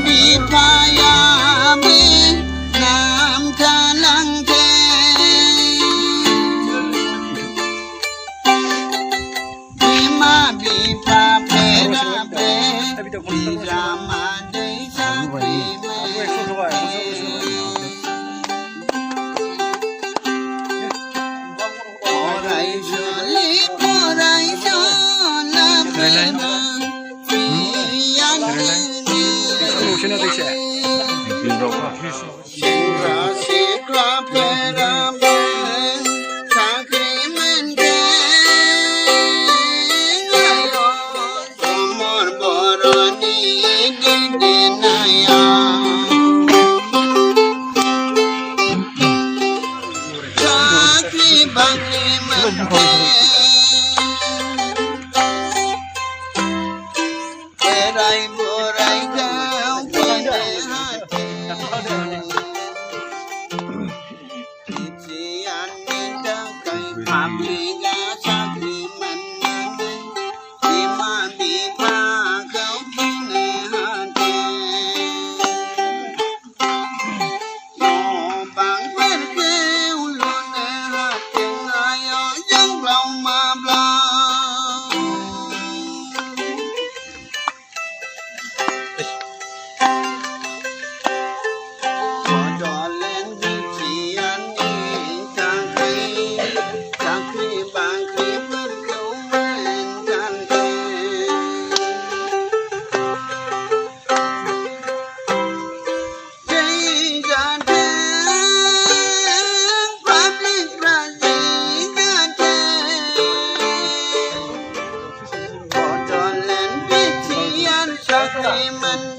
บีพายาบีน้ำทาลังเทบีมาบีพาเพดาเปบีรามาเดชักบีเมไรชลีพอไรชลาเปนาบียันดีชิราชิกราเพราเบชาครีมันเกไงโอสมรบรณีดิดินายาชาครีบังลีมันเกไรบัวไรเก้าคนเดหาเทที่อันนี้เจ้าเคยพาบีกาชาครีมันที่มาบีพาเขากินหาเทโอ้บางเพื่อนเกลียวล้วนหาเทงอายยังเปล่ามาเปล่ามัน